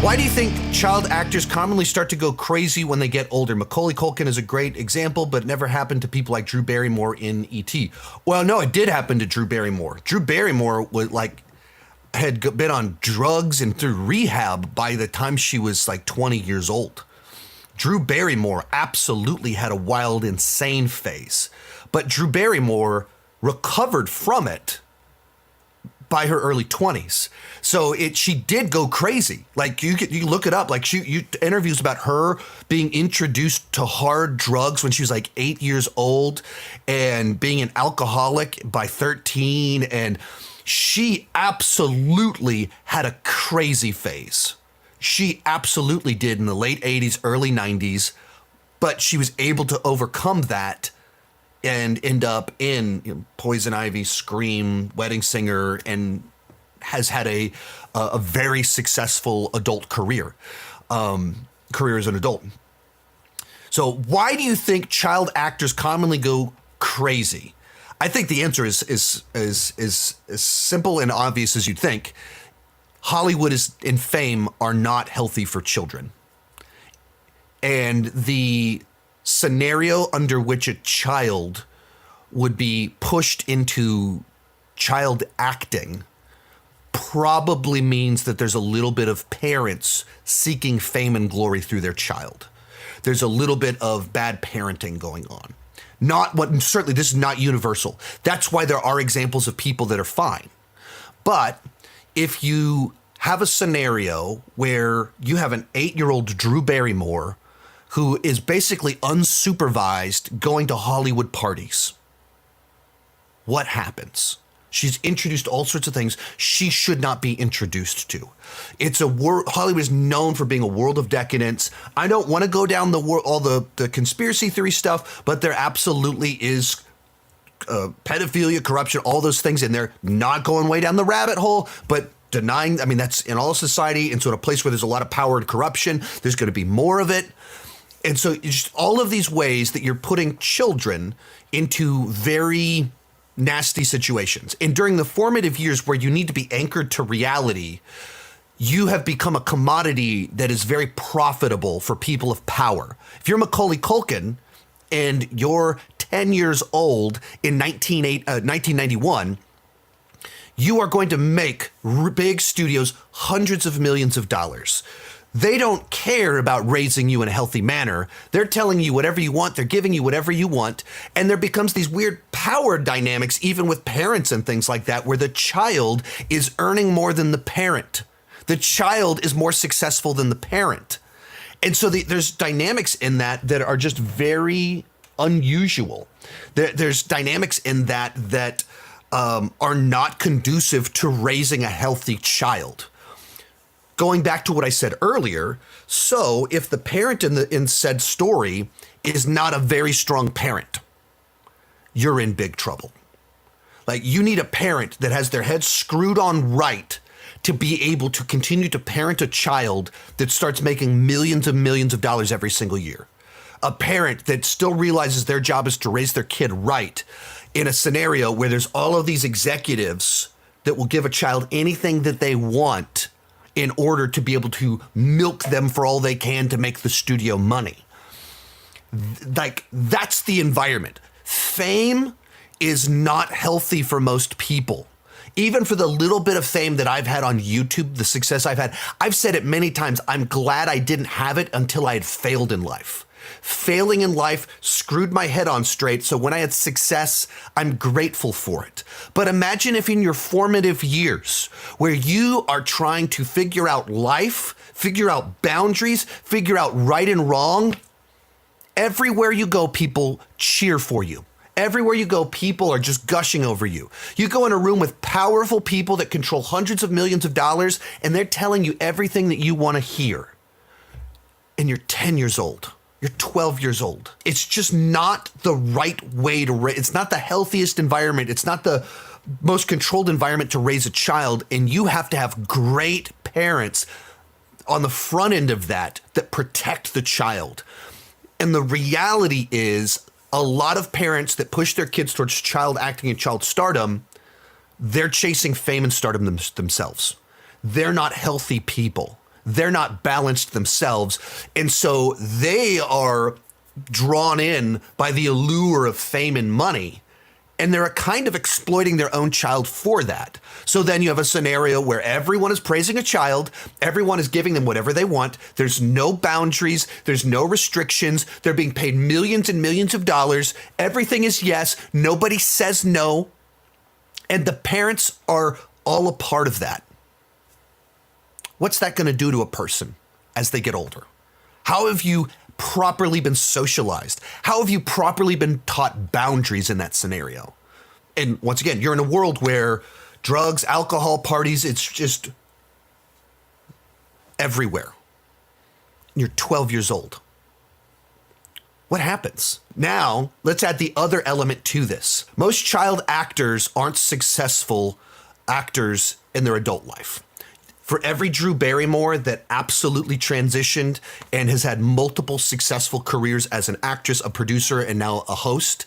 Why do you think child actors commonly start to go crazy when they get older? Macaulay Culkin is a great example, but it never happened to people like Drew Barrymore in E.T. Well, no, it did happen to Drew Barrymore. Drew Barrymore had been on drugs and through rehab by the time she was like 20 years old. Drew Barrymore absolutely had a wild, insane phase, but Drew Barrymore recovered from it by her early 20s. So she did go crazy. Like you look it up. Like you interviews about her being introduced to hard drugs when she was like 8 years old and being an alcoholic by 13. And she absolutely had a crazy phase. She absolutely did in the late 80s, early 90s, but she was able to overcome that and end up in Poison Ivy, Scream, Wedding Singer, and has had a very successful adult career as an adult. So why do you think child actors commonly go crazy? I think the answer is as simple and obvious as you'd think. Hollywood and fame are not healthy for children. And the scenario under which a child would be pushed into child acting probably means that there's a little bit of parents seeking fame and glory through their child. There's a little bit of bad parenting going on. Certainly this is not universal. That's why there are examples of people that are fine. But if you have a scenario where you have an 8-year-old Drew Barrymore who is basically unsupervised going to Hollywood parties, what happens? She's introduced to all sorts of things she should not be introduced to. Hollywood is known for being a world of decadence. I don't want to go down all the conspiracy theory stuff, but there absolutely is pedophilia, corruption, all those things in there. Not going way down the rabbit hole, but denying. I mean, that's in all society. And so in a place where there's a lot of power and corruption, there's going to be more of it. And so just all of these ways that you're putting children into very nasty situations. And during the formative years where you need to be anchored to reality, you have become a commodity that is very profitable for people of power. If you're Macaulay Culkin and you're 10 years old in 1991, you are going to make big studios hundreds of millions of dollars. They don't care about raising you in a healthy manner. They're telling you whatever you want. They're giving you whatever you want. And there becomes these weird power dynamics, even with parents and things like that, where the child is earning more than the parent. The child is more successful than the parent. And so there's dynamics in that are just very unusual. There's dynamics in that are not conducive to raising a healthy child. Going back to what I said earlier, so if the parent in said story is not a very strong parent, you're in big trouble. Like, you need a parent that has their head screwed on right to be able to continue to parent a child that starts making millions and millions of dollars every single year. A parent that still realizes their job is to raise their kid right in a scenario where there's all of these executives that will give a child anything that they want in order to be able to milk them for all they can to make the studio money. Like, that's the environment. Fame is not healthy for most people. Even for the little bit of fame that I've had on YouTube, the success I've had, I've said it many times, I'm glad I didn't have it until I had failed in life. Failing in life screwed my head on straight, so when I had success, I'm grateful for it. But imagine if in your formative years, where you are trying to figure out life, figure out boundaries, figure out right and wrong, everywhere you go, people cheer for you. Everywhere you go, people are just gushing over you. You go in a room with powerful people that control hundreds of millions of dollars, and they're telling you everything that you want to hear. And you're 10 years old. You're 12 years old. It's just not the right way to raise. It's not the healthiest environment. It's not the most controlled environment to raise a child. And you have to have great parents on the front end of that protect the child. And the reality is, a lot of parents that push their kids towards child acting and child stardom, they're chasing fame and stardom themselves. They're not healthy people. they're not balanced themselves. And so they are drawn in by the allure of fame and money. And they're kind of exploiting their own child for that. So then you have a scenario where everyone is praising a child. Everyone is giving them whatever they want. There's no boundaries. There's no restrictions. They're being paid millions and millions of dollars. Everything is yes. Nobody says no. And the parents are all a part of that. What's that going to do to a person as they get older? How have you properly been socialized? How have you properly been taught boundaries in that scenario? And once again, you're in a world where drugs, alcohol, parties, it's just everywhere. You're 12 years old. What happens? Now, let's add the other element to this. Most child actors aren't successful actors in their adult life. For every Drew Barrymore that absolutely transitioned and has had multiple successful careers as an actress, a producer, and now a host,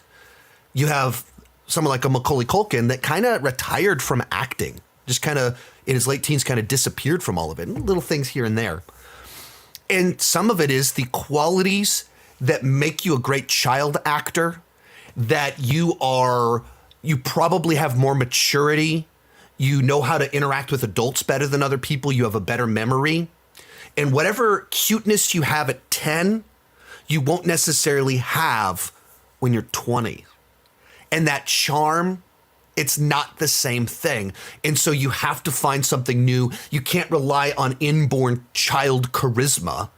you have someone like a Macaulay Culkin that kind of retired from acting, just kind of in his late teens kind of disappeared from all of it, little things here and there. And some of it is the qualities that make you a great child actor, that you probably have more maturity. You know how to interact with adults better than other people. You have a better memory. And whatever cuteness you have at 10, you won't necessarily have when you're 20. And that charm, it's not the same thing. And so you have to find something new. You can't rely on inborn child charisma.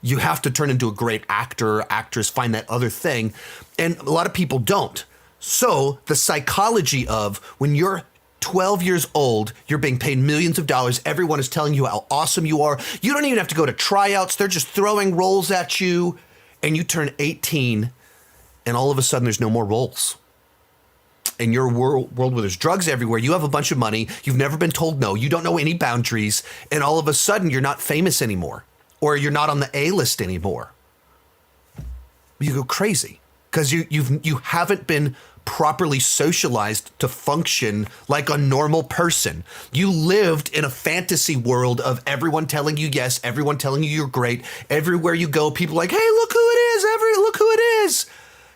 You have to turn into a great actor, actress, find that other thing. And a lot of people don't. So the psychology of when you're 12 years old, you're being paid millions of dollars. Everyone is telling you how awesome you are. You don't even have to go to tryouts. They're just throwing roles at you. And you turn 18, and all of a sudden there's no more roles. In your world where there's drugs everywhere, you have a bunch of money. You've never been told no. You don't know any boundaries. And all of a sudden you're not famous anymore. Or you're not on the A-list anymore. You go crazy because you haven't been properly socialized to function like a normal person. You lived in a fantasy world of everyone telling you yes, everyone telling you you're great. Everywhere you go, people are like, hey, look who it is. Look who it is.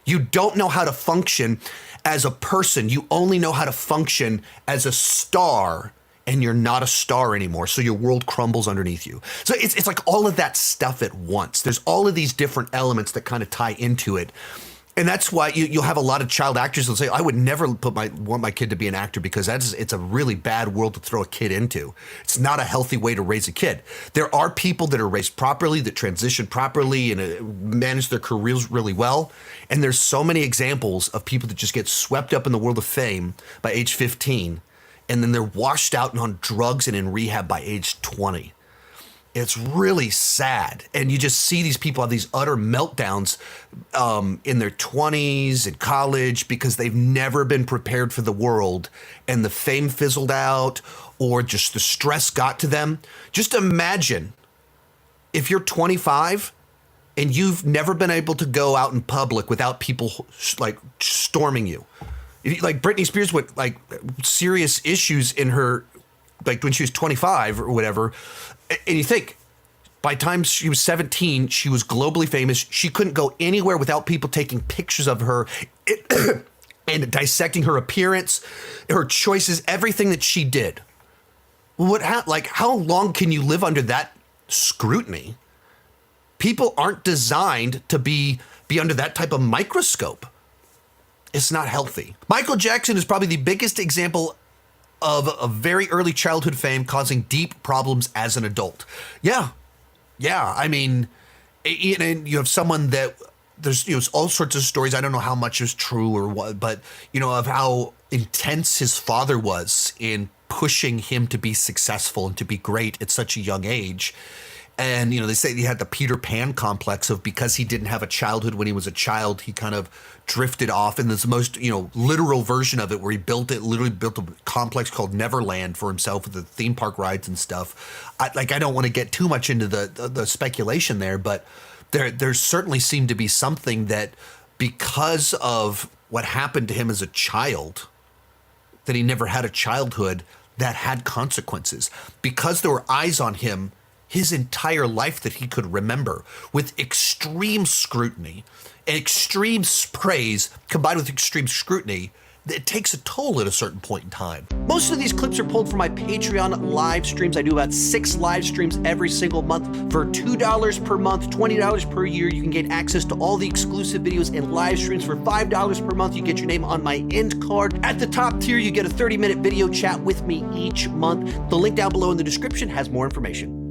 You don't know how to function as a person. You only know how to function as a star, and you're not a star anymore. So your world crumbles underneath you. So it's like all of that stuff at once. There's all of these different elements that kind of tie into it. And that's why you'll have a lot of child actors that say, I would never want my kid to be an actor because it's a really bad world to throw a kid into. It's not a healthy way to raise a kid. There are people that are raised properly, that transition properly and manage their careers really well. And there's so many examples of people that just get swept up in the world of fame by age 15, and then they're washed out and on drugs and in rehab by age 20. It's really sad. And you just see these people have these utter meltdowns in their 20s and college because they've never been prepared for the world, and the fame fizzled out or just the stress got to them. Just imagine if you're 25 and you've never been able to go out in public without people like storming you. Like Britney Spears with like serious issues in her, like when she was 25 or whatever. And you think, by the time she was 17, she was globally famous. She couldn't go anywhere without people taking pictures of her and dissecting her appearance, her choices, everything that she did. How long can you live under that scrutiny? People aren't designed to be under that type of microscope. It's not healthy. Michael Jackson is probably the biggest example of a very early childhood fame causing deep problems as an adult. Yeah. I mean, and you have someone that there's all sorts of stories. I don't know how much is true or what, but of how intense his father was in pushing him to be successful and to be great at such a young age. And, they say he had the Peter Pan complex of because he didn't have a childhood when he was a child, he kind of drifted off. And there's the most, literal version of it where he literally built a complex called Neverland for himself with the theme park rides and stuff. I don't want to get too much into the speculation there, but there certainly seemed to be something that because of what happened to him as a child, that he never had a childhood that had consequences. Because there were eyes on him, his entire life that he could remember with extreme scrutiny and extreme praise combined with extreme scrutiny, it takes a toll at a certain point in time. Most of these clips are pulled from my Patreon live streams. I do about 6 live streams every single month. For $2 per month, $20 per year, you can get access to all the exclusive videos and live streams. For $5 per month, you get your name on my end card. At the top tier, you get a 30-minute video chat with me each month. The link down below in the description has more information.